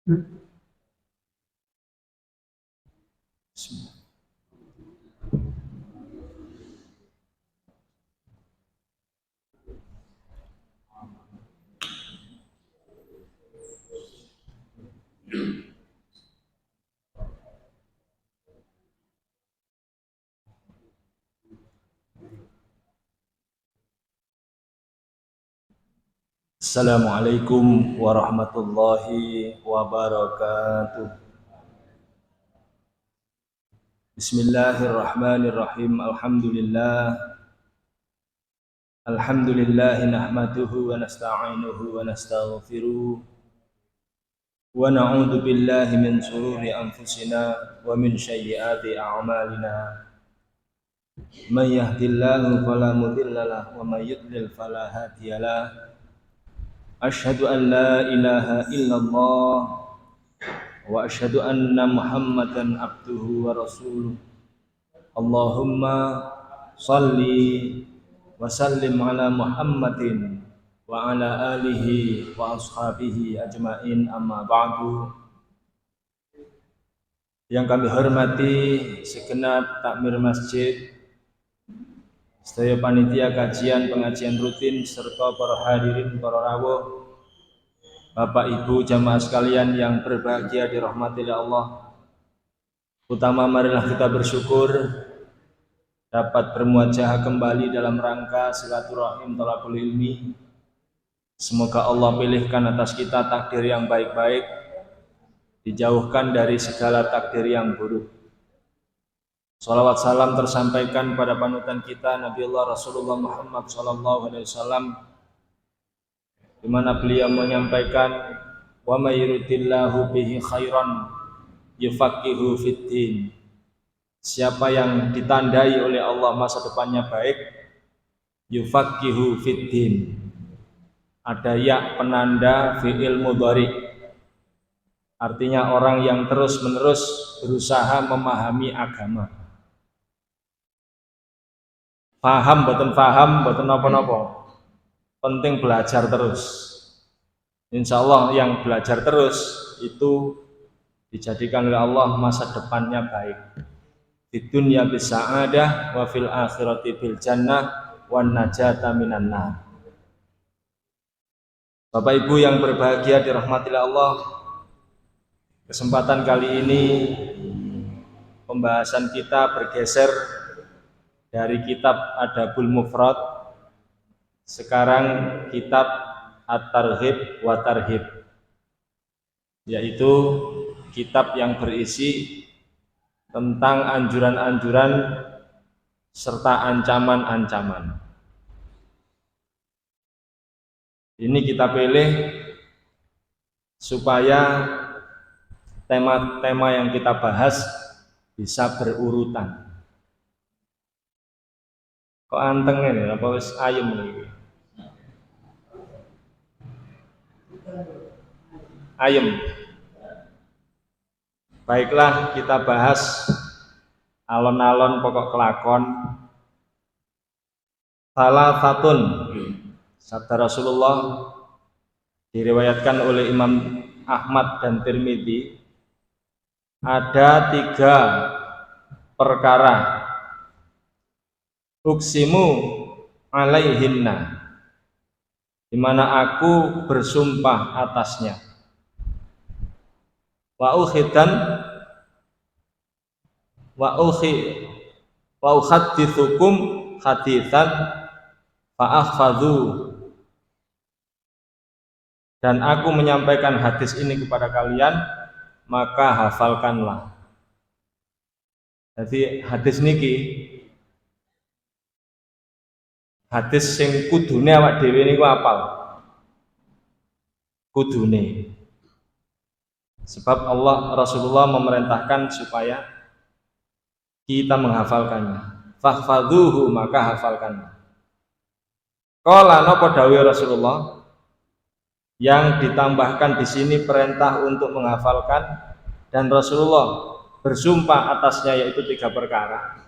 Bismillah. Assalamualaikum warahmatullahi wabarakatuh. Bismillahirrahmanirrahim. Alhamdulillah nahmaduhu wa nasta'inuhu wa nastaghfiruh wa na'udzu billahi min shururi anfusina wa min sayyiati a'malina. Man yahdihillahu fala mudilla lahu wa may yudlil fala hadiyalah. Asyhadu an la ilaha illallah wa asyhadu anna Muhammadan abduhu wa rasuluh. Allahumma salli wa sallim ala Muhammadin wa ala alihi wa ashabihi ajmain, amma ba'du. Yang kami hormati segenap takmir masjid, sedaya panitia kajian pengajian rutin serta para hadirin, para rawuh, Bapak Ibu jamaah sekalian yang berbahagia dirahmati oleh Allah. Utama marilah kita bersyukur dapat bermuajah kembali dalam rangka silaturahim thalabul ilmi. Semoga Allah pilihkan atas kita takdir yang baik-baik, dijauhkan dari segala takdir yang buruk. Salawat salam tersampaikan pada panutan kita Nabiullah Rasulullah Muhammad SAW, di mana beliau menyampaikan, wa may yuridillahu bihi khairan yufaqihu fiddin. Siapa yang ditandai oleh Allah masa depannya baik, yufaqihu fiddin. Ada ya penanda fi'il mudhari, artinya orang yang terus-menerus berusaha memahami agama. Paham boten napa-napa, penting belajar terus. Insya Allah yang belajar terus itu dijadikan oleh Allah masa depannya baik. Di dunia bisa'adah wa fil akhirati bil jannah wan najata minan nar. Bapak Ibu yang berbahagia dirahmati Allah, kesempatan kali ini pembahasan kita bergeser dari kitab Adabul Mufrad, sekarang kitab At-Targhib wa Tarhib, yaitu kitab yang berisi tentang anjuran-anjuran serta ancaman-ancaman. Ini kita pilih supaya tema-tema yang kita bahas bisa berurutan. Kok anteng ini, apa wis ayem ini? Ayem. Baiklah, kita bahas alon-alon pokok kelakon. Salah satun, sabda Rasulullah diriwayatkan oleh Imam Ahmad dan Tirmidzi, ada 3 perkara uksimu alaihinna, di mana aku bersumpah atasnya. Wa uhaddithukum haditsan fa'ahfadhu, dan aku menyampaikan hadis ini kepada kalian, maka hafalkanlah. Jadi hadis niki hadis sing kudune awak dhewe niku apal. Kudune. Sebab Allah Rasulullah memerintahkan supaya kita menghafalkannya. Fahfadhuhu, maka hafalkannya. Qala napa dawuh Rasulullah, yang ditambahkan di sini perintah untuk menghafalkan, dan Rasulullah bersumpah atasnya, yaitu 3 perkara.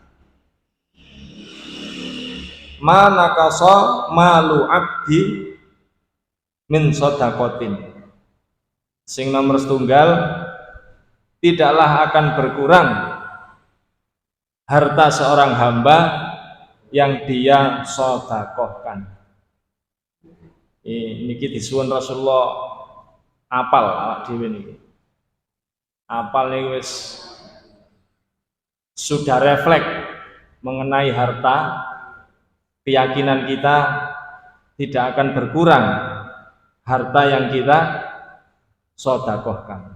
Manakasa malu abdi min shadaqatin, Sing nomor setunggal, tidaklah akan berkurang harta seorang hamba yang dia sedekahkan. Niki disuwun Rasulullah apal awak dhewe niki. Apal niki wis sudah refleks mengenai harta, keyakinan kita tidak akan berkurang harta yang kita sedekahkan.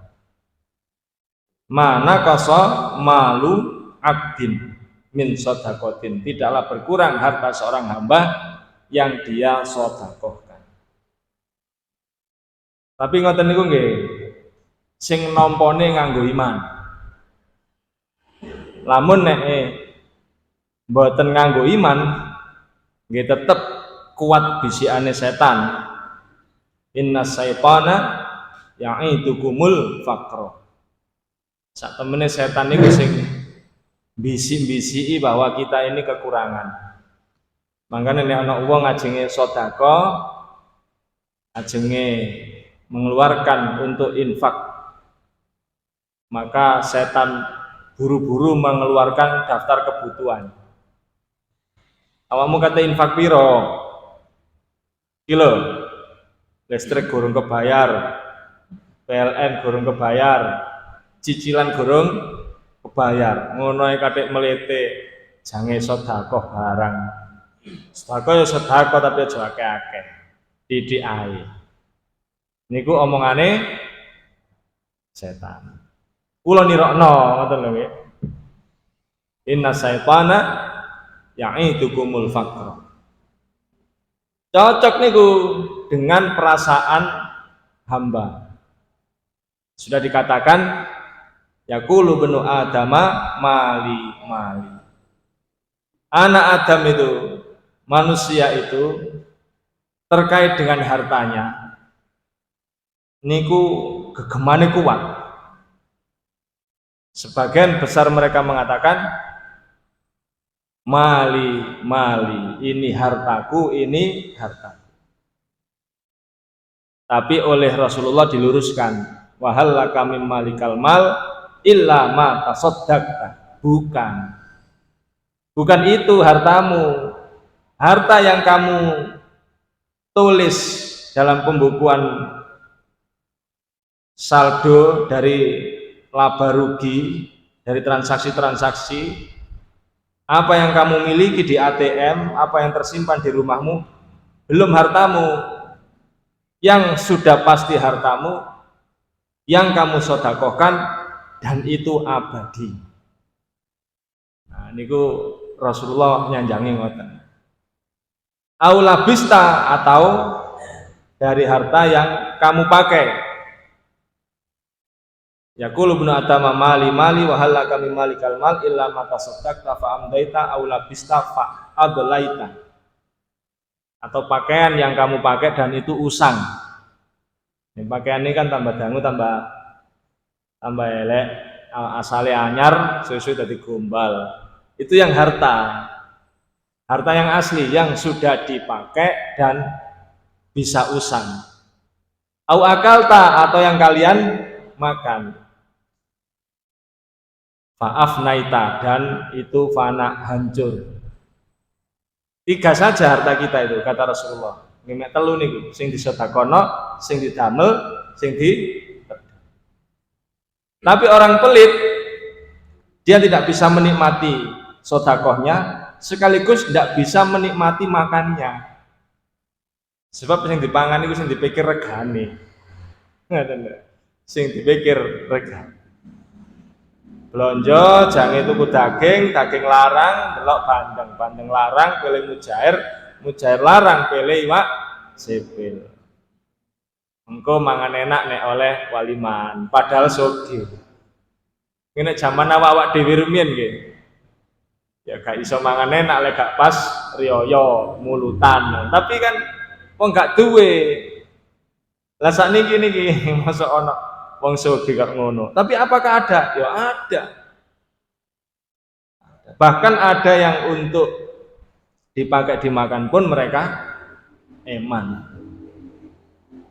Mana koso malu abdin min sedekatin, tidaklah berkurang harta seorang hamba yang dia sedekahkan. Tapi ngoten niku nggih, sing nampane nganggo iman. Lamun nek mboten nganggo iman, nggih tetep kuat bisikane setan. Inna syaitana ya'idukumul faqra. Sak temene setan niku sing bisik-bisiki bahwa kita ini kekurangan. Makanya nek ana wong ajenge sedekah, ajenge mengeluarkan untuk infak, maka setan buru-buru mengeluarkan daftar kebutuhan. Awakmu kata infak piro? Kilo, listrik gorong kebayar, PLN gorong kebayar, cicilan gorong kebayar. Ngono ae kathik melete, jange sedekah barang. Sedekah ya sedekah tapi aja akeh-akeh. Didik ae. Niku omongane setan. Kula nirokno ngoten lho nggih. Inna syaitana ya'idukumul faqra. Cocok niku dengan perasaan hamba. Sudah dikatakan yaqulu benu adama mali mali. Anak Adam itu, manusia itu terkait dengan hartanya niku gegemane kuat. Sebagian besar mereka mengatakan mali mali, ini hartaku, ini hartaku. Tapi oleh Rasulullah diluruskan, wahal laka mim malikal mal illa ma tasaddaqta. Bukan itu hartamu. Harta yang kamu tulis dalam pembukuan saldo dari laba rugi, dari transaksi-transaksi, apa yang kamu miliki di ATM, apa yang tersimpan di rumahmu, belum hartamu. Yang sudah pasti hartamu, yang kamu sedekahkan, dan itu abadi. Nah, niku Rasulullah nyanjangi ngoten. Aula bista, atau dari harta yang kamu pakai. Yaqulu ibnu Adama mali mali wa hal laka mim malikal mal illa ma tasaddaqta fa amdaita aw labista fa adlaita. Atau pakaian yang kamu pakai dan itu usang. Ini pakaian ini kan tambah dangu tambah elek, asale anyar sesuai dadi gombal. Itu yang harta. Harta yang asli yang sudah dipakai dan bisa usang. Au akalta, atau yang kalian makan. Faaf naita, dan itu fana, hancur. 3 saja harta kita itu, kata Rasulullah. Ngemek telu niku, sing disedekahno, sing didamel, sing di. Tapi orang pelit, dia tidak bisa menikmati sedekahnya, sekaligus tidak bisa menikmati makannya. Sebab sing dipangan itu sing dipikir regane. Ngoten lho. Sing dipikir regane. Blonjo jange tuku daging larang, delok bandeng larang, pilih mujair larang, pilih iwak sipil. Engko mangan enak nek oleh waliman, padahal sugih. Ngene jaman awak dhewe rumiyin nggih. Ya gak iso mangan enak lek gak pas riyo mulutan. Tapi kan wong gak duwe. Lah sakniki niki mosok ana wong sugih kok ngono. Tapi apakah ada? Ya ada. Bahkan ada yang untuk dipakai dimakan pun mereka eman.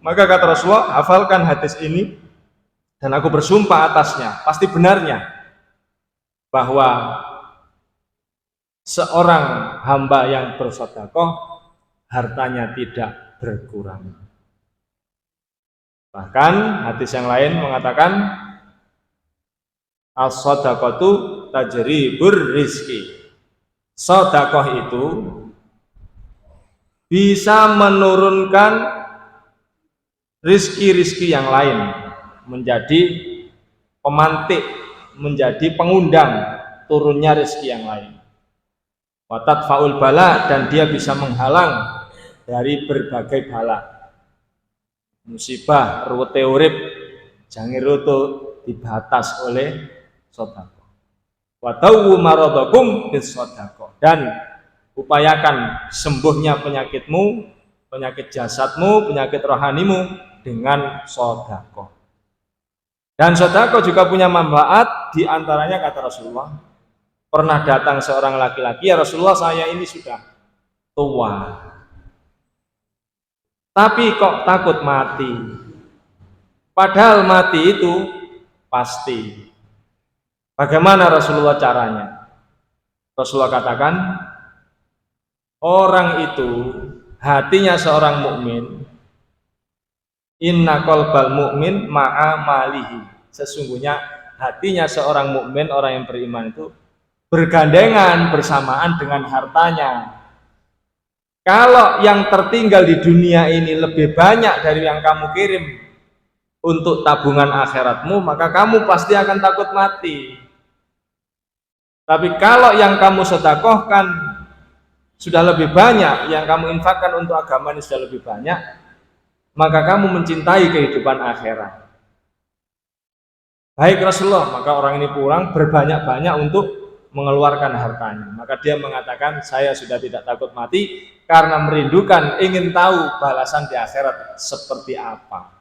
Maka kata Rasulullah, hafalkan hadis ini, dan aku bersumpah atasnya, pasti benarnya, bahwa seorang hamba yang bersedekah hartanya tidak berkurang. Bahkan hadis yang lain mengatakan as-shadaqatu tajribur rizki. Sedekah itu bisa menurunkan rizki-rizki yang lain, menjadi pemantik, menjadi pengundang turunnya rizki yang lain. Watat faul bala, dan dia bisa menghalang dari berbagai bala, musibah, ruwete urip, jange rutu dibatas oleh sedekah. Wa tawu maradakum bis sedekah, dan upayakan sembuhnya penyakitmu, penyakit jasadmu, penyakit rohanimu dengan sedekah. Dan sedekah juga punya manfaat, di antaranya kata Rasulullah, pernah datang seorang laki-laki, ya Rasulullah, saya ini sudah tua, tapi kok takut mati. Padahal mati itu pasti. Bagaimana Rasulullah caranya? Rasulullah katakan, orang itu, hatinya seorang mukmin, inna qalbal mu'min ma'a malihi. Sesungguhnya hatinya seorang mukmin, orang yang beriman itu bergandengan bersamaan dengan hartanya. Kalau yang tertinggal di dunia ini lebih banyak dari yang kamu kirim untuk tabungan akhiratmu, maka kamu pasti akan takut mati. Tapi kalau yang kamu sedekahkan sudah lebih banyak, yang kamu infakkan untuk agama ini sudah lebih banyak, maka kamu mencintai kehidupan akhirat. Baik Rasulullah, maka orang ini pulang berbanyak-banyak untuk mengeluarkan hartanya. Maka dia mengatakan, saya sudah tidak takut mati karena merindukan, ingin tahu balasan di akhirat seperti apa.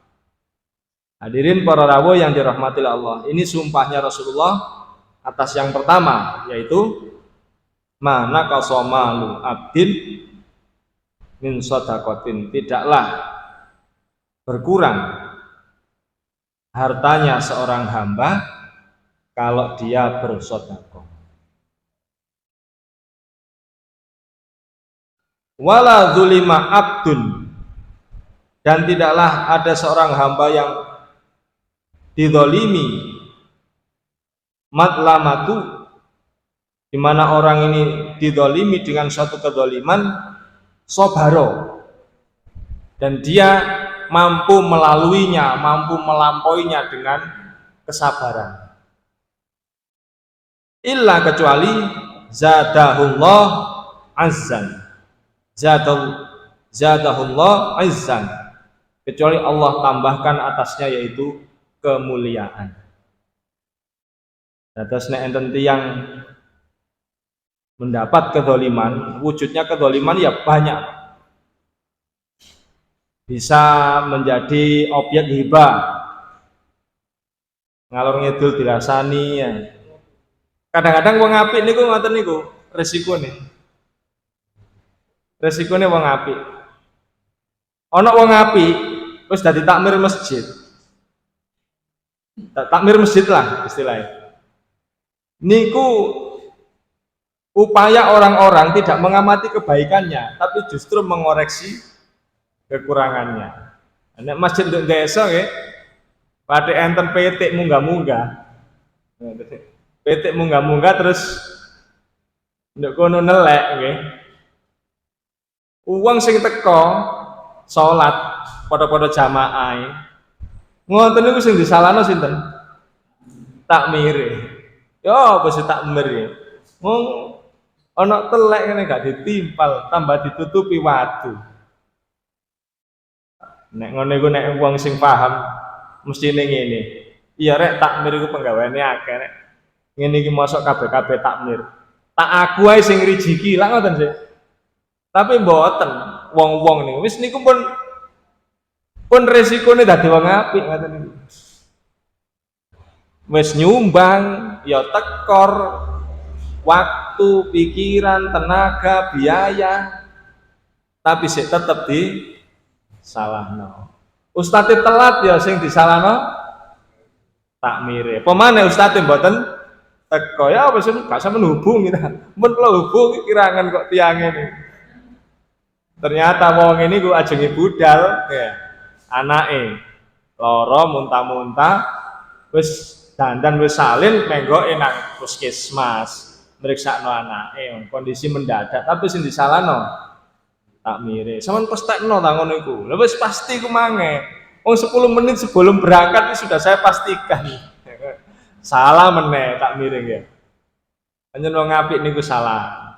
Hadirin para rawuh yang dirahmati Allah, ini sumpahnya Rasulullah atas yang pertama, yaitu mana qasomalu abdin min shadaqatin, tidaklah berkurang hartanya seorang hamba kalau dia bersedekah. Wala zulima abdun, dan tidaklah ada seorang hamba yang didolimi, matlamatu, di mana orang ini didolimi dengan suatu kedoliman, sobaro, dan dia mampu melaluinya, mampu melampauinya dengan kesabaran. Illa, kecuali zadahullah azzan, zadahullah azzan, kecuali Allah tambahkan atasnya yaitu kemuliaan. Terus nek enten tiyang mendapat kedoliman, wujudnya kedoliman ya banyak, bisa menjadi objek hibah, ngalor ngidul dirasani ya. Kadang-kadang wong apik niku ngoten niku resikone wong apik. Ana wong apik wis dadi takmir masjid. Takmir masjid lah istilahnya. Niku upaya orang-orang tidak mengamati kebaikannya, tapi justru mengoreksi kekurangannya. Nek masjid nduk desa nggih, padhe enten petik munggah-munggah. Petik munggah-munggah terus nduk kono nelek nggih. Uang sing teko salat padha-padha jamaah. Ngoten niku sing disalahno sinten? Takmire. Ya apa sih takmir ya? Wong ana telek ngene gak ditimpal, tambah ditutupi watu. Nek ngono iku nek wong sing paham mestine ngene. Iya rek, takmir iku penggaweane akeh rek. Ngene iki mosok kabeh-kabeh takmir. Tak aku ae sing rijiki, lak ngoten sih. Tapi mboten, wong-wong niku wis niku pun resikone dadi wong apik ngoten niku. Wis nyumbang, ya tekor waktu, pikiran, tenaga, biaya, tapi sik tetep di salahno. Ustadz telat ya sing disalahno takmire. Pemane ustaz mboten teko ya wis gak sampean hubungi ta. Men kula hubungi kirangan kok tiange ini. Ternyata wong ini ku ajenge budal ya. Anake lara muntah-muntah wis dandan wis salin menggoke nang puskesmas mriksakno anake kondisi mendadak tapi sing disalahno takmire. Sampeyan pestekno ta ngono iku. Lha wis pasti ku mange. Wong 10 menit sebelum berangkat ini sudah saya pastikan. Salah meneh takmire nggih. Panjen wong apik niku salah.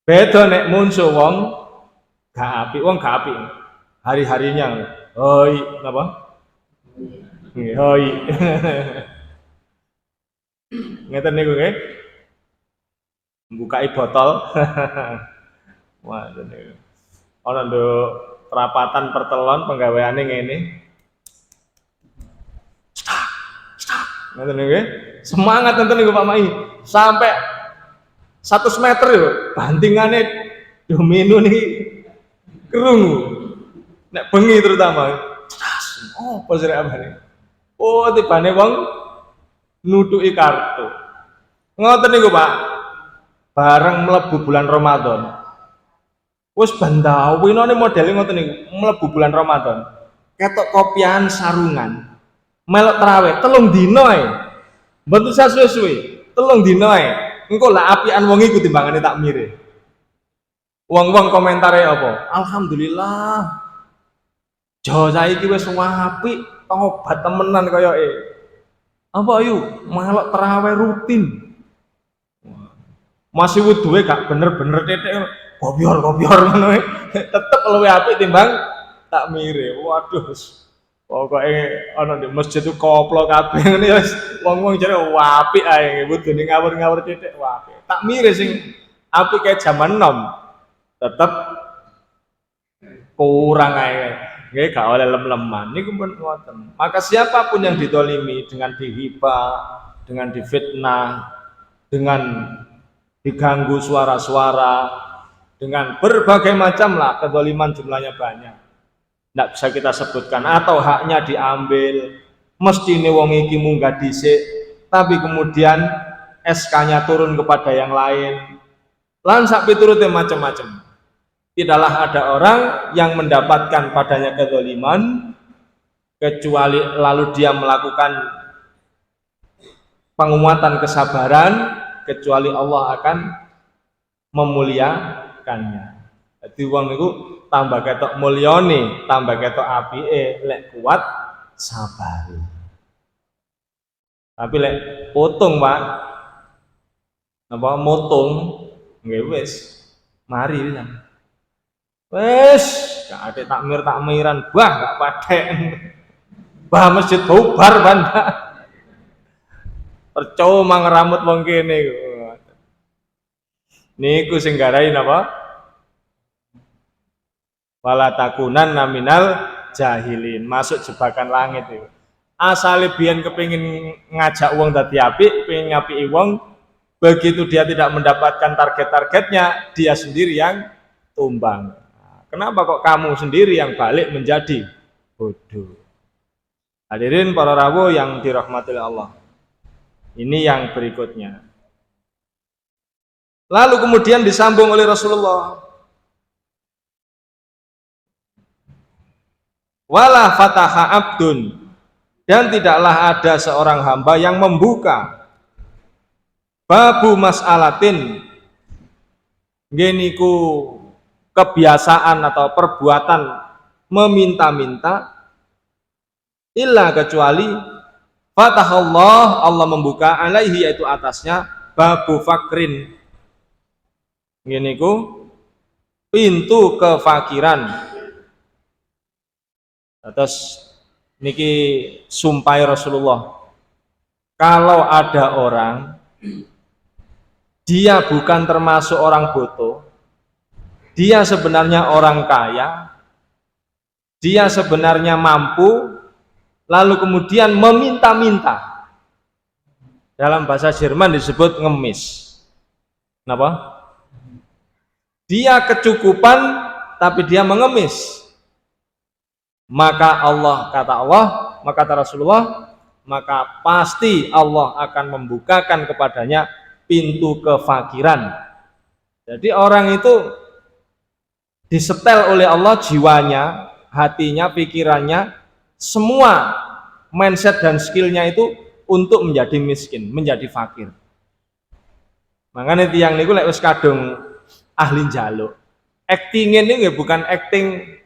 Beda nek muncul wong gak apik, wong gak apik. Hari-harinya hoi napa? Nggih, hoi. Ngeten niku nggih. Mbukai botol. Wah, niku. Ana nduk perapatan pertelon penggaweane ngene. Ngeten niku nggih. Semangat enten niku Pak Mai. Sampai 100 meter yo bantingane domino niki krungu. Nek bengi terutama. Oh, apa sih abane? Oh, tibane wong nutuki kartu. Ngoten niku, Pak. Bareng mlebu bulan Ramadan. Wis bandawinane modele ngoten niku, mlebu bulan Ramadan. Ketok kopian sarungan. Melok tarawih 3 dina ae. Mboten suwe-suwe, 3 dina ae. Engko lah apian wong iku timbangane takmire. Wong-wong komentare apa? Alhamdulillah. Jo saiki wis apik, tobat temenan koyoke. Apa ayo melok tarawih rutin. Masih wuduhe gak bener-bener titik kopior-kopior ngono. Tetep luwih apik timbang takmire. Waduh. Pokoke ana di masjid itu koplo kabeh ngene wis wong-wong jare apik ae wudune ngawur-ngawur titik apik. Takmire sing apik kayak jaman nom. Tetep kurang ae. Nggih gak oleh lem-leman niku pun ngoten. Maka siapapun yang ditolimi dengan dihibah, dengan difitnah, dengan diganggu suara-suara, dengan berbagai macam lah kezaliman jumlahnya banyak. Nggak bisa kita sebutkan atau haknya diambil, mesti ini wong iki munggah dhisik, tapi kemudian SK-nya turun kepada yang lain. Lan sak piturute macam-macam. Tidaklah ada orang yang mendapatkan padanya kezaliman kecuali lalu dia melakukan penguatan kesabaran, kecuali Allah akan memuliakannya. Jadi wong niku tambah ketok mulyane, tambah ketok apike lek kuat sabar. Tapi lek potong, Pak. Napa motong nggih wis mari pisan. Wis gak ada takmiran, bah gak patek. Bah masjid bubar banda. Percuma ngeramut wong kene. Niku sing garai napa? Wala takunanna minal jahilin. Masuk jebakan langit itu. Asale biyen kepengin ngajak wong dadi apik, pengen ngapiki wong, begitu dia tidak mendapatkan target-targetnya, dia sendiri yang tumbang. Kenapa kok kamu sendiri yang balik menjadi bodoh? Hadirin para rawuh yang dirahmati Allah. Ini yang berikutnya. Lalu kemudian disambung oleh Rasulullah. Wala fataha abdun, dan tidaklah ada seorang hamba yang membuka babu mas'alatin ngeniku kebiasaan atau perbuatan meminta-minta illa kecuali fatahallah, Allah membuka alaihi yaitu atasnya babu fakrin ngeniku pintu kefakiran. Terus niki sumpah Rasulullah, kalau ada orang dia bukan termasuk orang bodoh, dia sebenarnya orang kaya, dia sebenarnya mampu, lalu kemudian meminta-minta. Dalam bahasa Jerman disebut ngemis. Kenapa? Dia kecukupan tapi dia mengemis. Maka Allah, kata Rasulullah, maka pasti Allah akan membukakan kepadanya pintu kefakiran. Jadi orang itu disetel oleh Allah jiwanya, hatinya, pikirannya, semua mindset dan skillnya itu untuk menjadi miskin, menjadi fakir. Makanya tiang niku lek wis kadung ahli njaluk. Acting ini bukan acting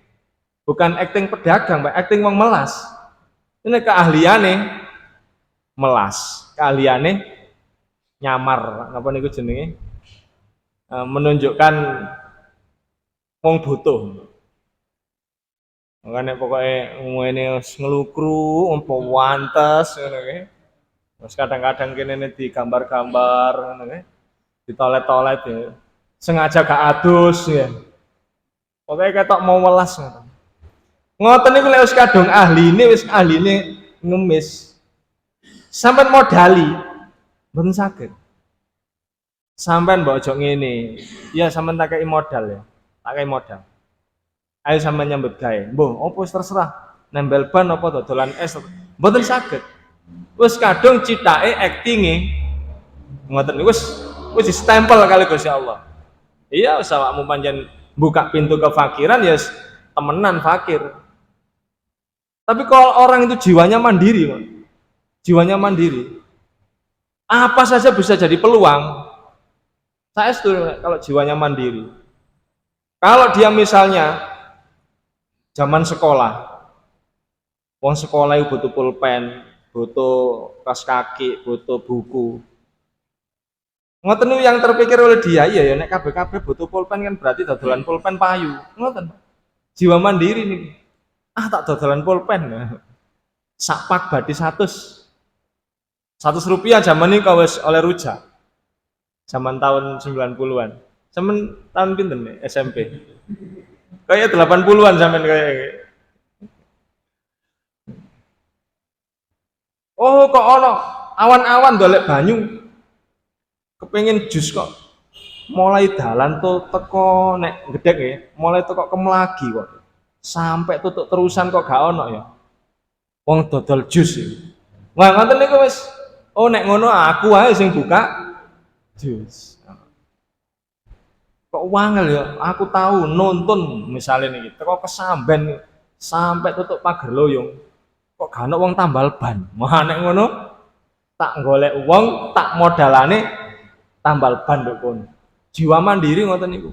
pedagang, Pak, acting wong melas. Ini keahliane melas, keahliane nyamar, apa niku jenenge? Menunjukkan wong butuh. Makanya pokoknya ngene ngelukru, umpo wantes ngono kae. Terus kadang-kadang kene di gambar-gambar ngono kae. Ditolet-tolet ya. Sengaja gak adus ya. Pokoknya ketok mau welas ngoten. Ngoten niku lek wis kadung ahline ngemis. Sampai modali mboten saged. Sampean mbok ojo ngene. Ya sampean tak kei modal ya. Tak kei modal. Ayo sampean nyambut gawe. Mbah, opo terserah. Nembel ban apa dodolan es. Mboten saged. Wis kadung cithake actinge ngoten niku wis stempel kali Gusti Allah. Iya wis awakmu pancen buka pintu kefakiran ya temenan fakir. Tapi kalau orang itu jiwanya mandiri, Pak. Jiwanya mandiri. Apa saja bisa jadi peluang. Saya setuju kalau jiwanya mandiri. Kalau dia misalnya zaman sekolah, wong sekolah itu butuh pulpen, butuh kaos kaki, butuh buku. Ngoten yang terpikir oleh dia, iya ya nek kabeh-kabeh butuh pulpen kan berarti dodolan pulpen payu. Ngoten. Jiwa mandiri nih. Ah tak dodolan pulpen. Sak pak badi 100. 100 rupiah zaman ini kau oleh rujak. Zaman tahun 90-an. Zaman tahun pinten nih SMP. Kayak 80-an zaman kayak. Oh kok ono awan-awan golek banyu. Kepengen jus kok. Mulai dalan tuh teko nek gedek ya, mulai teko Kemlagi kok. Sampai tutup terusan kok gak ono ya. Wong dodol jus ya. Wah ngoten niku wis. Oh nek ngono aku ae sing buka jus. Kok wangel ya, aku tahu nonton misalnya nih, teko Kesamben sampai tutup pagar loyong. Kok gak ono wong tambal ban. Wah nek ngono tak golek wong, tak modalane tambal ban nduk kono. Jiwa mandiri ngoten niku.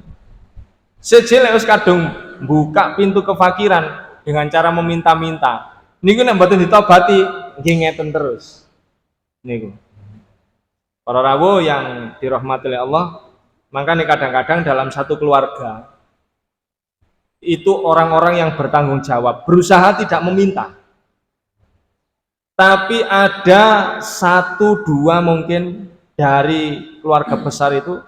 Seje lek wis kadung buka pintu kefakiran dengan cara meminta-minta. Niku nek mboten ditobati nggih ngeten terus. Niku. Para rawuh yang dirahmati oleh Allah, makanya kadang-kadang dalam satu keluarga itu orang-orang yang bertanggung jawab, berusaha tidak meminta. Tapi ada 1-2 mungkin dari keluarga besar itu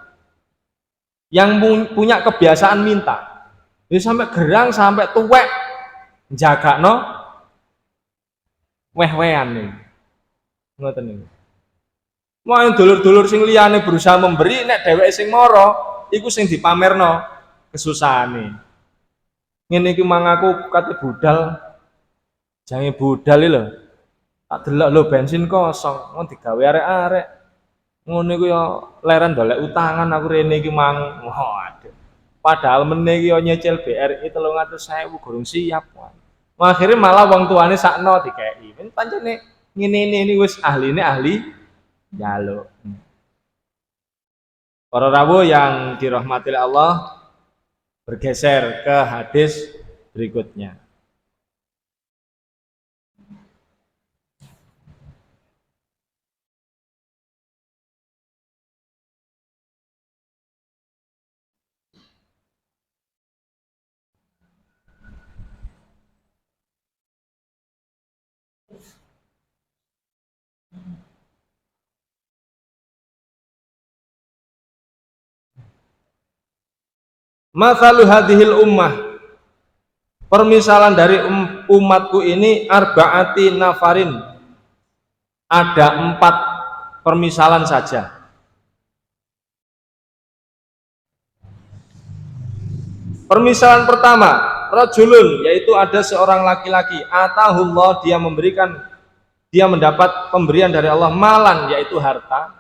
yang punya kebiasaan minta. Jadi sampai gerang, sampai tuwek jagakno weh-wehan nih. Ngoten niku. Mau dulur-dulur sing liyane berusaha memberi, nek dheweke sing mara, iku sing dipamerno kesusahane. Ngene iki mang aku kate budal. Jange budal lho. Tak delok lho bensin kosong, mau digawe arek-arek. Ngono iku ya leren dolek utangan aku rene iki mang. Waduh. Padahal meneh iki yo nyicil BRI 300.000 gurung siap. Akhirnya malah wong tuane sakno dikeki. Pancene ngene ini wis ahline ahli njaluk. Para rawuh yang dirahmati Allah, bergeser ke hadis berikutnya. Mathalu hadhil ummah, permisalan dari umatku ini arba'ati nafarin, ada 4 permisalan saja. Permisalan pertama, rajulun, yaitu ada seorang laki-laki, atahullah, dia memberikan dia mendapat pemberian dari Allah malan, yaitu harta,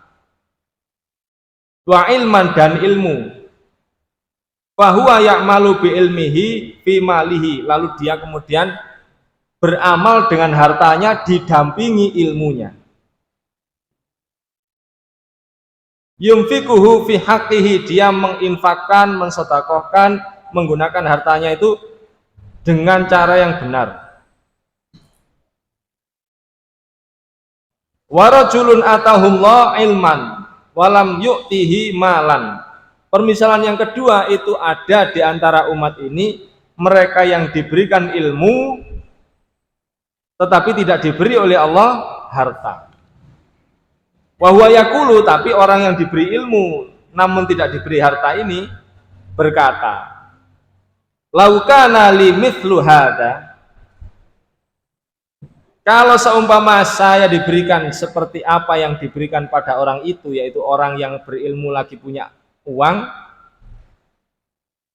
wa ilman, dan ilmu, fahuwa ya'malu bi ilmihi fi malihi, lalu dia kemudian beramal dengan hartanya didampingi ilmunya. Yumfikuhu fi haqqihi, dia menginfakkan, mensedekahkan, menggunakan hartanya itu dengan cara yang benar. Warajulun atahullah ilman walam yu'tihi malan. Permisalan yang kedua itu ada di antara umat ini mereka yang diberikan ilmu tetapi tidak diberi oleh Allah harta. Wa huwa yaqulu, tapi orang yang diberi ilmu namun tidak diberi harta ini berkata, laukana li mithlu hadza, kalau seumpama saya diberikan seperti apa yang diberikan pada orang itu, yaitu orang yang berilmu lagi punya uang,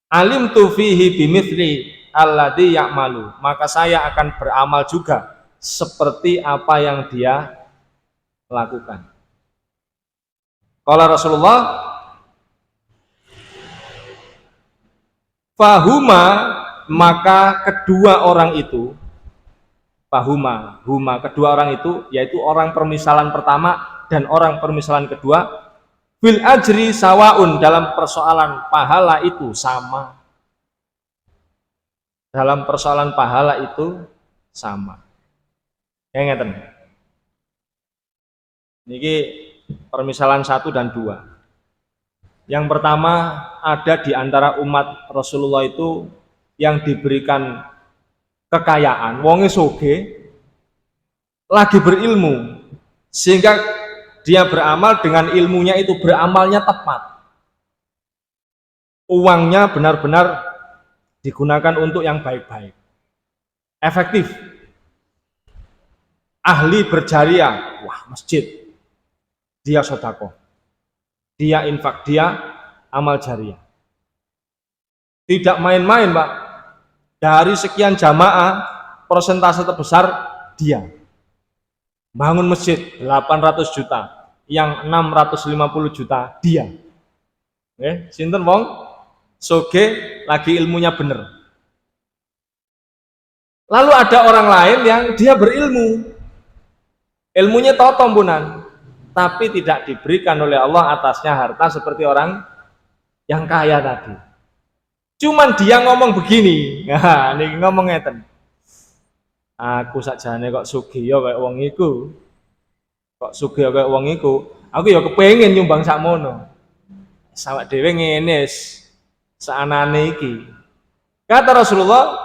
alim tu fihi bimithli alladhi ya'malu, maka saya akan beramal juga seperti apa yang dia lakukan. Qala Rasulullah, fahuma, maka kedua orang itu, kedua orang itu, yaitu orang permisalan pertama dan orang permisalan kedua, fil ajri sawaun, dalam persoalan pahala itu sama. Dalam persoalan pahala itu sama. Yang ngeten. Niki permisalan 1 dan 2. Yang pertama, ada di antara umat Rasulullah itu yang diberikan kekayaan, wonge soge, lagi berilmu, sehingga dia beramal dengan ilmunya itu, beramalnya tepat, uangnya benar-benar digunakan untuk yang baik-baik, efektif, ahli berjariah, wah masjid, dia sedekah, dia infak, dia amal jariah, tidak main-main Pak. Dari sekian jamaah, persentase terbesar dia bangun masjid 800 juta, yang 650 juta dia. Sinten wong soge lagi ilmunya bener. Lalu ada orang lain yang dia berilmu, ilmunya totombunan, tapi tidak diberikan oleh Allah atasnya harta seperti orang yang kaya tadi. Cuman dia ngomong begini, nah ini ngomong ngeten, aku sakjane kok sugih kayak wong iku, kok sugih kayak wong iku, aku ya kepengin nyumbang sakmono, sawak dhewe ngene saanane iki. Kata Rasulullah,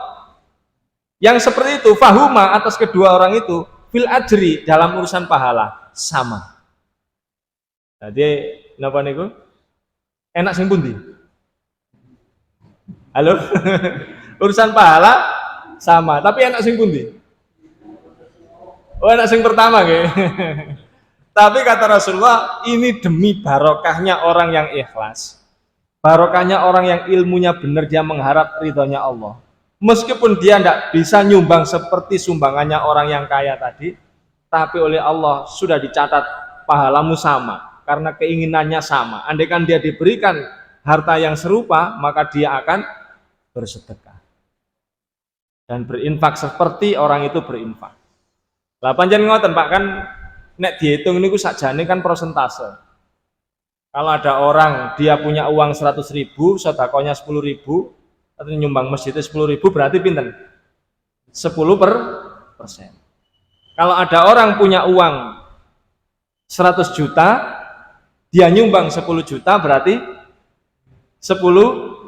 yang seperti itu fahuma, atas kedua orang itu, fil ajri, dalam urusan pahala sama. Jadi napa niku? Enak sing pundi? Halo? Urusan pahala sama, tapi enak sing pundi? Oh, enak sing pertama nggih. Tapi kata Rasulullah, ini demi barokahnya orang yang ikhlas, barokahnya orang yang ilmunya benar, dia mengharap ridhonya Allah. Meskipun dia tidak bisa nyumbang seperti sumbangannya orang yang kaya tadi, tapi oleh Allah sudah dicatat pahalamu sama, karena keinginannya sama. Andaikan dia diberikan harta yang serupa, maka dia akan bersedekah dan berinfak seperti orang itu berinfak. Lah panjen ngoten Pak, kan nek dihitung niku sakjane kan persentase. Kalau ada orang dia punya uang 100.000, sedekahnya 10.000, atau nyumbang masjid 10.000, berarti pinten? 10%. Kalau ada orang punya uang 100 juta, dia nyumbang 10 juta, berarti 10%.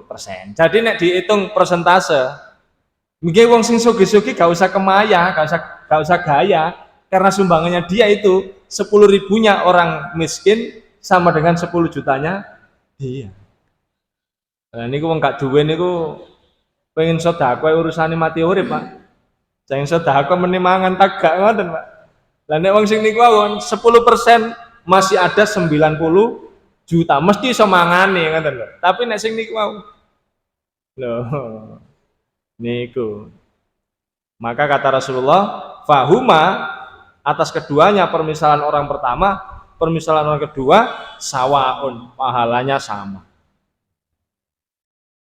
Jadi nek dihitung persentase, mungkin wong sing sugih-sugih gak usah kemaya, gak usah gaya, karena sumbangannya dia itu 10.000-nya orang miskin sama dengan 10 jutanya dia. Nah niku wong gak duwe niku pengen sedekah urusane mati urip Pak. Jangan sedekah meni mangan tak gak ngoten Pak. Lah nek wong sing niku wawon 10% masih ada 90 juta, mesti iso mangane ngoten lho. Tapi nek sing niku wau loh niku, maka kata Rasulullah, fahuma, atas keduanya permisalan orang pertama, permisalan orang kedua sawaun, pahalanya sama.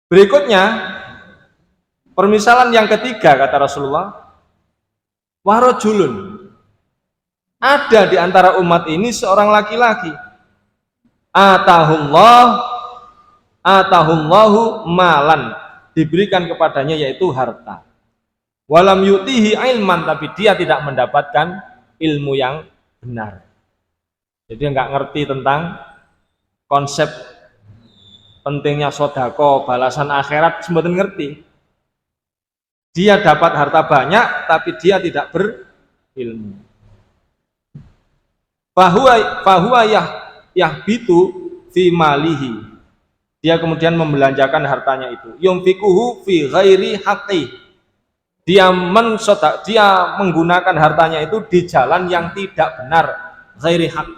Berikutnya permisalan yang ketiga kata Rasulullah, warajulun, ada di antara umat ini seorang laki-laki, atahullahu malan, diberikan kepadanya yaitu harta, walam yutihi ilman, tapi dia tidak mendapatkan ilmu yang benar. Jadi nggak ngerti tentang konsep pentingnya sodako, balasan akhirat, semboten ngerti. Dia dapat harta banyak tapi dia tidak berilmu. Fahuwa yahbitu fi malihi, dia kemudian membelanjakan hartanya itu, yumfikuhu fi ghairi haqqi, dia menggunakan hartanya itu di jalan yang tidak benar, ghairi haqq,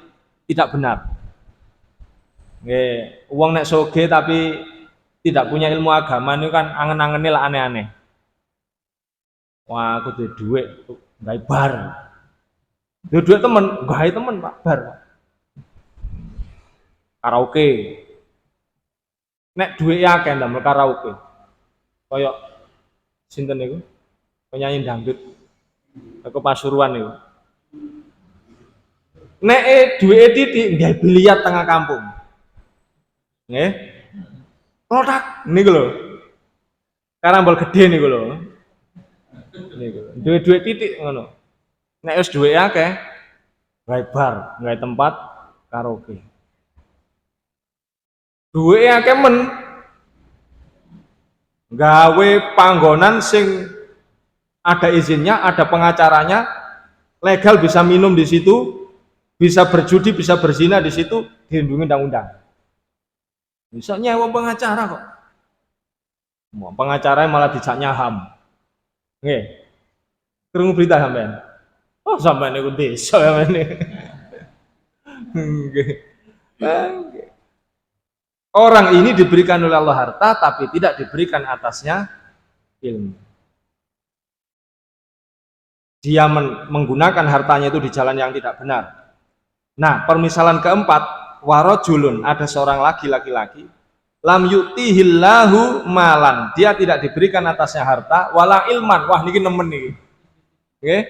tidak benar. Nggih, wong nek soge tapi tidak punya ilmu agama ini kan angen-angene lah aneh-aneh. Wah, aku duwe duit, gawe bar. Duwe duit temen, gawe temen Pak, bar. Karaoke. Nek duwe akeh ndamel karaoke. Kayak sinten niku? Penyanyi dangdut. Ke Pasuruan niku. Nek duwe titik gawe biliar tengah kampung. Nggih. Klotak niku lho. Karambol gede niku lho. Niku. Duwe titik ngono. Nek wis duwe akeh, gawe bar, gawe tempat karaoke. Duwe akeh men gawe panggonan sing ada izinnya, ada pengacaranya, legal, bisa minum di situ, bisa berjudi, bisa berzina di situ, dilindungi undang-undang. Bisa nyewa pengacara kok. Pengacaranya malah dijaknya HAM. Nggih. Krungu berita sampean. Oh, sampean niku desa sampean niku. Nggih. Orang ini diberikan oleh Allah harta tapi tidak diberikan atasnya ilmu. Dia menggunakan hartanya itu di jalan yang tidak benar. Nah, permisalan keempat, warajulun, ada seorang laki-laki, lam yutihillahu malan, dia tidak diberikan atasnya harta, wala ilman, wah niki nemen niki. Nggih.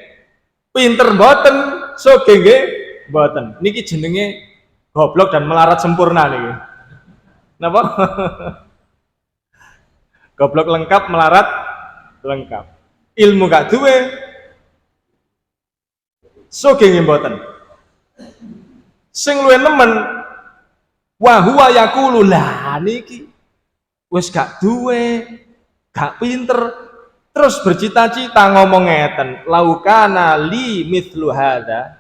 Pinter mboten, soge nggih mboten. Niki jenenge goblok dan melarat sempurna niki. Napa? Goblok lengkap, melarat lengkap. Ilmu gak duwe, soge nggih mboten. Sing luwih nemen wa huwa yaqulu, lah niki wis gak duwe, gak pinter, terus bercita-cita ngomong ngeten, laukana li mithlu hadza,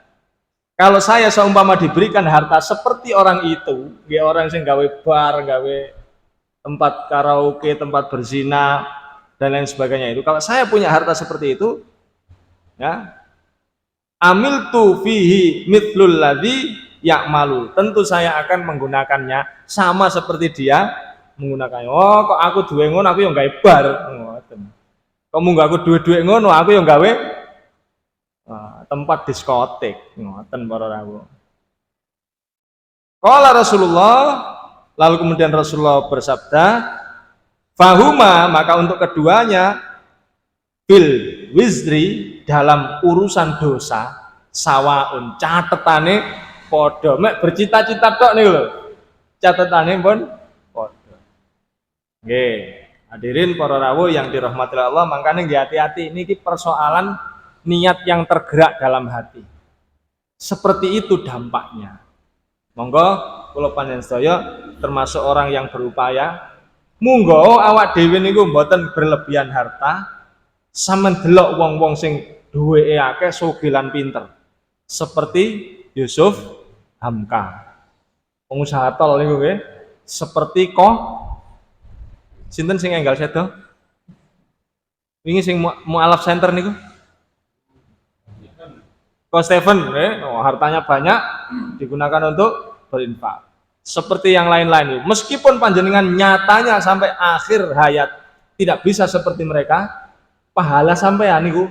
kalau saya seumpama diberikan harta seperti orang itu, nggih, orang sing gawe bar, gawe tempat karaoke, tempat berzina dan lain sebagainya itu, kalau saya punya harta seperti itu, ya, amiltu fihi mithlul ladzi ya'malu, tentu saya akan menggunakannya sama seperti dia menggunakannya. Oh, kok aku duwe ngono, aku yang gawe bar, ngoten. Kok mung aku duwe-duwe ngono, aku yang gawe tempat diskotek, ngoten para rawuh. Qala Rasulullah, lalu kemudian Rasulullah bersabda, fahuma, maka untuk keduanya, bil wizri, dalam urusan dosa, sawaun, catetane podo, mek bercita-cita tok nih lho, catetane pun podo. Nggih, hadirin para rawuh yang dirahmati Allah, makanya nggih hati-hati, ini persoalan niat yang tergerak dalam hati. Seperti itu dampaknya. Monggo kula panjenengan sedaya termasuk orang yang berupaya, monggo awak dhewe niku mboten berlebihan harta, sampean delok wong-wong sing duweke akeh, sugih lan pinter. Seperti Yusuf Hamka. Pengusaha tol niku nggih. Seperti sinten sing enggal sedo? Wingi sing mualaf center niku. Ko Stephen, hartanya banyak digunakan untuk berinfak. Seperti yang lain-lain, meskipun panjenengan nyatanya sampai akhir hayat tidak bisa seperti mereka, pahala sampean niku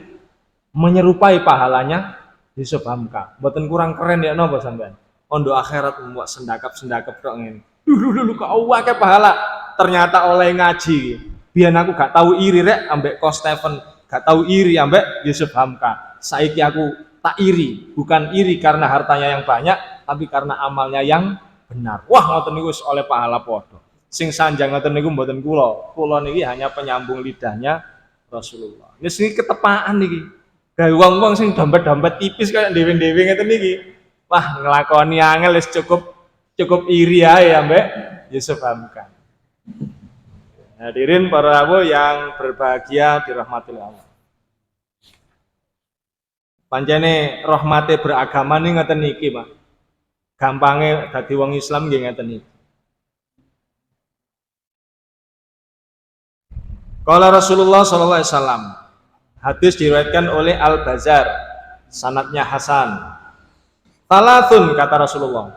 menyerupai pahalanya Yusuf Hamka. Mboten kurang keren ya napa sampean? Ondo akhirat mbok sendakap-sendakap tok ngene. Dulu kok akeh pahala. Ternyata oleh ngaji. Biar aku gak tahu iri rek ambek Ko Stephen, gak tahu iri ambek Yusuf Hamka. Saiki aku tak iri, bukan iri karena hartanya yang banyak, tapi karena amalnya yang benar. Wah, ngoten niku oleh pahala padha. Sing sanjang ngoten niku mboten kula. Kula niki hanya penyambung lidahnya Rasulullah. Wis niki ketepaan niki. Gawe wong-wong sing dompet-dompet tipis kaya dhewe-dhewe ngeten niki. Wah, nglakoni angel wis cukup iri ae ambek Yusuf Hamka. Hadirin para rawuh yang berbahagia dirahmati Allah. Pancene rahmate beragama nih ngeten niki, Pak. Gampange dadi wong Islam nggih ngeten niki. Qala Rasulullah sallallahu alaihi wasallam. Hadis diriwayatkan oleh Al-Bazzar, sanadnya hasan. Talatun kata Rasulullah.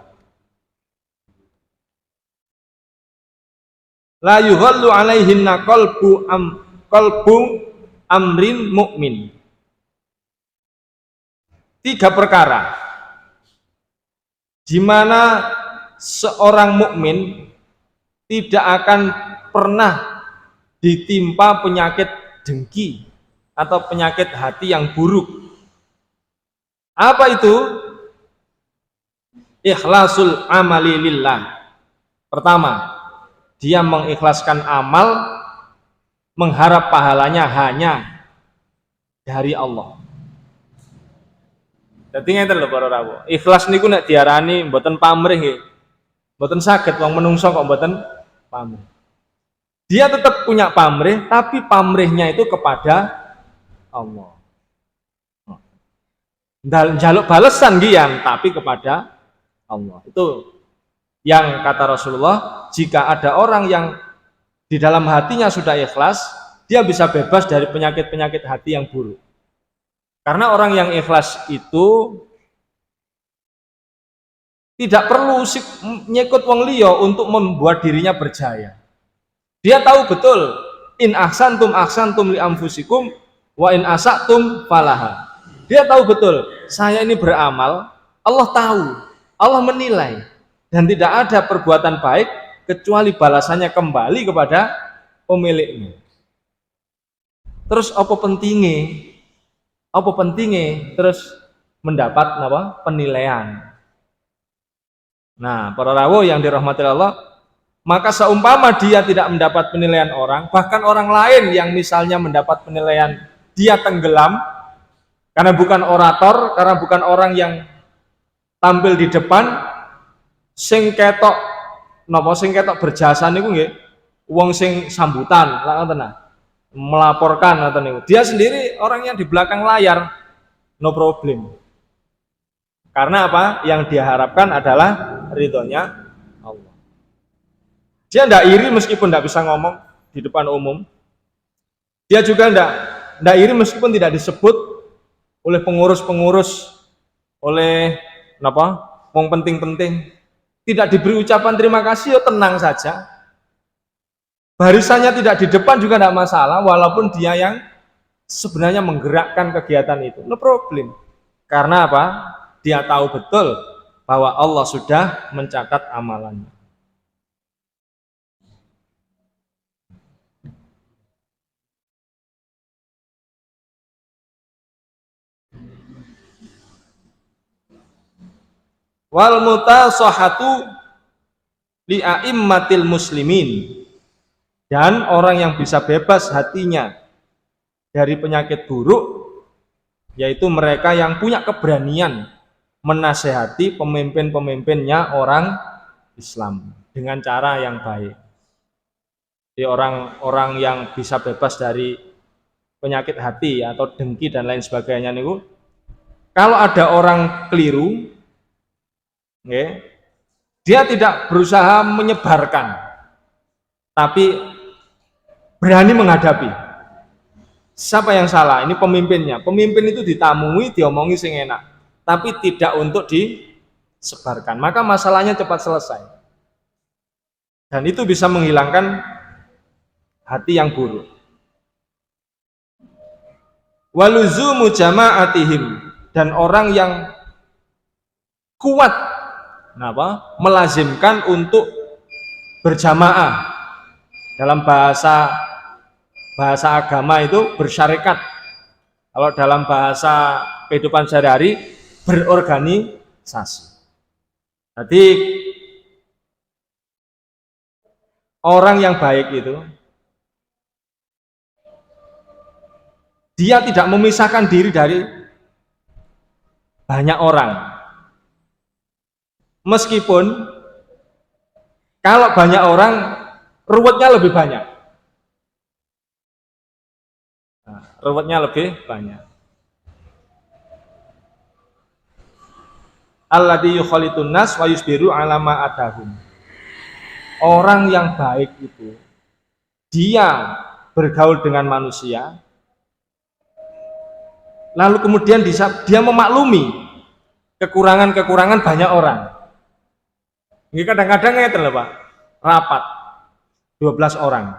La yuhallu alaihinna qalbu amrin mukmin. 3 perkara di mana seorang mukmin tidak akan pernah ditimpa penyakit dengki atau penyakit hati yang buruk. Apa itu? Ikhlasul amali lillah. Pertama, dia mengikhlaskan amal, mengharap pahalanya hanya dari Allah. Dadi ngeten lho para rawuh. Ikhlas niku nek diarani mboten pamrih nggih. Mboten saged wong menungso kok mboten pamrih. Dia tetap punya pamrih, tapi pamrihnya itu kepada Allah. Njaluk balesan gian, tapi kepada Allah. Itu yang kata Rasulullah, jika ada orang yang di dalam hatinya sudah ikhlas, dia bisa bebas dari penyakit-penyakit hati yang buruk. Karena orang yang ikhlas itu tidak perlu nyekut wong liya untuk membuat dirinya berjaya. Dia tahu betul, in ahsantum li anfusikum wa in asatum falaha. Dia tahu betul, saya ini beramal, Allah tahu, Allah menilai, dan tidak ada perbuatan baik kecuali balasannya kembali kepada pemiliknya. Terus apa pentingnya terus mendapat penilaian. Nah, para rawuh yang dirahmati Allah, maka seumpama dia tidak mendapat penilaian orang, bahkan orang lain yang misalnya mendapat penilaian dia tenggelam karena bukan orator, karena bukan orang yang tampil di depan, sing ketok berjasa niku nggih wong sing sambutan lha ngoten melaporkan atau nih. Dia sendiri orang yang di belakang layar, no problem. Karena apa? Yang dia harapkan adalah ridhonya Allah. Dia tidak iri meskipun tidak bisa ngomong di depan umum. Dia juga tidak iri meskipun tidak disebut oleh pengurus-pengurus, oleh wong penting-penting. Tidak diberi ucapan terima kasih, ya tenang saja. Barisannya tidak di depan juga tidak masalah, walaupun dia yang sebenarnya menggerakkan kegiatan itu, no problem. Karena apa? Dia tahu betul bahwa Allah sudah mencatat amalannya. Wal mutasahatu li a'immatil muslimin. Dan orang yang bisa bebas hatinya dari penyakit buruk, yaitu mereka yang punya keberanian menasehati pemimpin-pemimpinnya orang Islam dengan cara yang baik. Jadi orang-orang yang bisa bebas dari penyakit hati atau dengki dan lain sebagainya niku, kalau ada orang keliru, dia tidak berusaha menyebarkan, tapi berani menghadapi. Siapa yang salah? Ini pemimpinnya. Pemimpin itu ditamui, diomongi sing enak, tapi tidak untuk disebarkan. Maka masalahnya cepat selesai. Dan itu bisa menghilangkan hati yang buruk. Waluzumu jama'atihim, dan orang yang kuat melazimkan untuk berjamaah. Dalam bahasa agama itu bersyarikat. Kalau dalam bahasa kehidupan sehari-hari berorganisasi. Jadi orang yang baik itu dia tidak memisahkan diri dari banyak orang. Meskipun kalau banyak orang ruwetnya lebih banyak. Ruwetnya lebih banyak. Alladzi yukhalitun nas wa yusbiru ala ma atahum. Orang yang baik itu dia bergaul dengan manusia, lalu kemudian dia memaklumi kekurangan-kekurangan banyak orang. Ini kadang-kadang ngeten lho Pak, rapat 12 orang.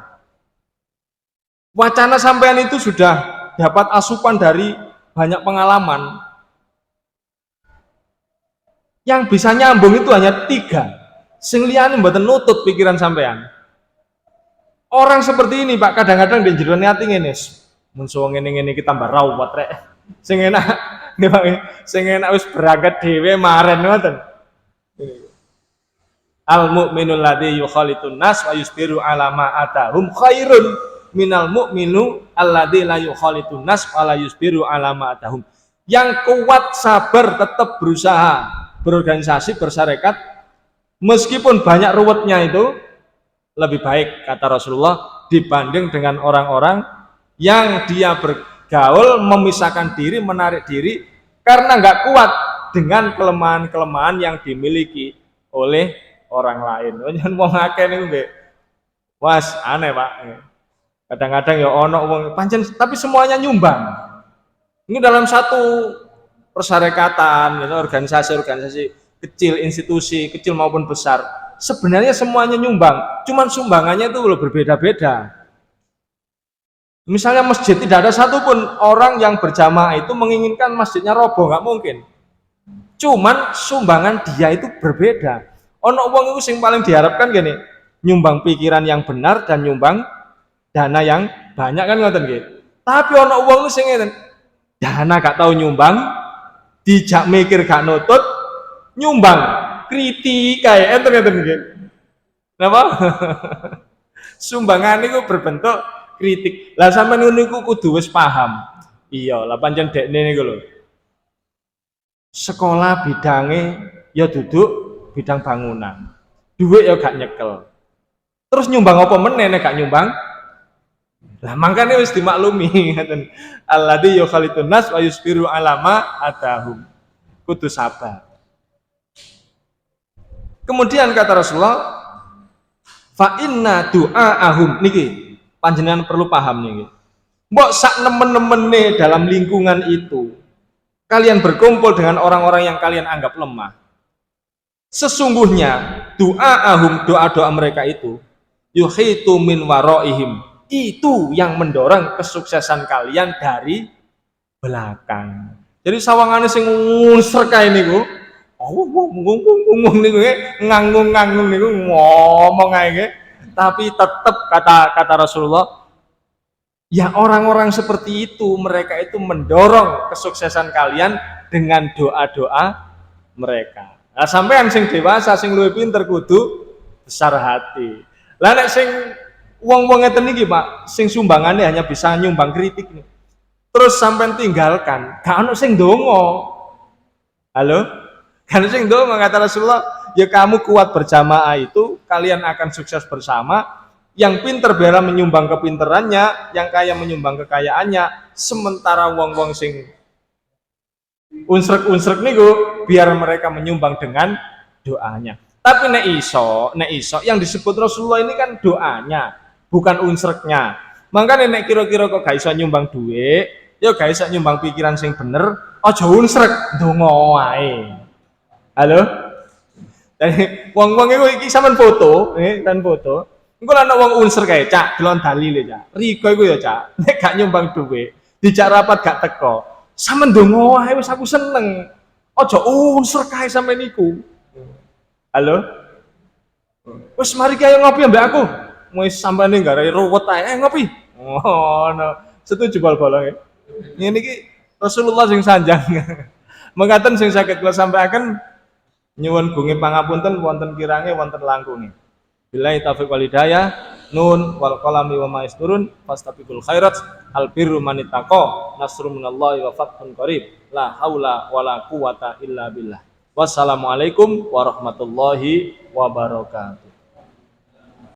Wacana sampean itu sudah dapat asupan dari banyak pengalaman. Yang bisa nyambung itu hanya 3. Sing liyane mboten nutut pikiran sampean. Orang seperti ini Pak, kadang-kadang di jero ati ngene, mun suwe ngene-ngene iki tambah rawat rek. Sing enak nggih Pak, sing enak wis berangkat dhewe maren ngoten. Al mu'minul ladzi yukhalitun nas wa yusbiru ala ma atahum khairun minal mu'minu alladzi la yukhalitun nas wa la yusbiru ala ma atahum. Yang kuat sabar tetap berusaha berorganisasi bersyarikat meskipun banyak ruwetnya itu lebih baik kata Rasulullah dibanding dengan orang-orang yang dia bergaul memisahkan diri, menarik diri karena nggak kuat dengan kelemahan-kelemahan yang dimiliki oleh orang lain. Jangan mau ngake nih nggih. Was aneh Pak. Kadang-kadang ya ono wong pancen tapi semuanya nyumbang. Ini dalam satu persyarikatan, organisasi-organisasi kecil, institusi kecil maupun besar, sebenarnya semuanya nyumbang. Cuman sumbangannya itu berbeda-beda. Misalnya masjid tidak ada satupun orang yang berjamaah itu menginginkan masjidnya roboh, nggak mungkin. Cuman sumbangan dia itu berbeda. Ono wong itu yang paling diharapkan gini, nyumbang pikiran yang benar dan nyumbang dana yang banyak kan ngoten nggih. Tapi ono wong itu sing ngeten, dana gak tahu nyumbang, dijak mikir gak nutut, nyumbang kritik kayak enten ngeten nggih. Napa? Sumbangan itu berbentuk kritik. Lah sampean niku kudu wis paham. Iya, lah pancen dekne niku lho. Sekolah bidange ya duduk bidang bangunan, duit ya gak nyekel, terus nyumbang apa meneh gak nyumbang? Lah makanya wis dimaklumi alladzi yukhalitun nas wa yusbiru ala ma atahum, kudu sabar. Kemudian kata Rasulullah, fa inna du'aahum niki panjenengan perlu paham niki. Mbok sak nemen-nemene dalam lingkungan itu kalian berkumpul dengan orang-orang yang kalian anggap lemah. Sesungguhnya doa-doa mereka itu yuhitu min waraihim, itu yang mendorong kesuksesan kalian dari belakang. Jadi sawangane sing ngusrek kae niku, nganggung niku ngomong ae, tapi tetap kata Rasulullah, ya orang-orang seperti itu mereka itu mendorong kesuksesan kalian dengan doa-doa mereka. Nah, sampean sing dewasa, sing luwih pinter kudu besar hati. Lah nek sing wong-wong ngeten iki, Pak, sing sumbangannya hanya bisa nyumbang kritik nih. Terus sampean tinggalkan, gak ono sing ndonga. Halo? Gak ono sing ndonga kata Rasulullah, ya kamu kuat berjamaah itu, kalian akan sukses bersama. Yang pinter biar menyumbang kepinterannya, yang kaya menyumbang kekayaannya, sementara wong-wong sing unsrek niku biar mereka menyumbang dengan doanya. Tapi nek iso yang disebut Rasulullah ini kan doanya, bukan unsreknya. Makanya nek kira-kira kok gak iso nyumbang duit, ya gak iso nyumbang pikiran sing bener, aja unsrek, ndonga wae. Halo? Jadi wong-wong iku iki sampean foto, kan foto. Engko ana wong unsrek kae, Cak, delon dalile, Cak. Riko iku ya, Cak. Nek gak nyumbang duit, dijak rapat gak teko. Sampeyan ndonga wae wis aku seneng. Aja unsur kae sampe niku. Halo? Wis mari ki ayo ngopi ambek aku. Wis sampane garai ruwet ae ngopi. Ngono. Setuju bal-balang ya. Ngene iki Rasulullah sing sanjang. Mengatakan sing saged kula sampaikan nyuwun gunge pangapunten wonten kirange wonten langkunge. Billahi taufiq wal hidayah. Nun wal qalami wa ma yasturun fastabiqul khairat al birru manittaqo nasrun minallahi wa fathun qarib la haula wala quwata illa billah. Wassalamualaikum warahmatullahi wabarakatuh.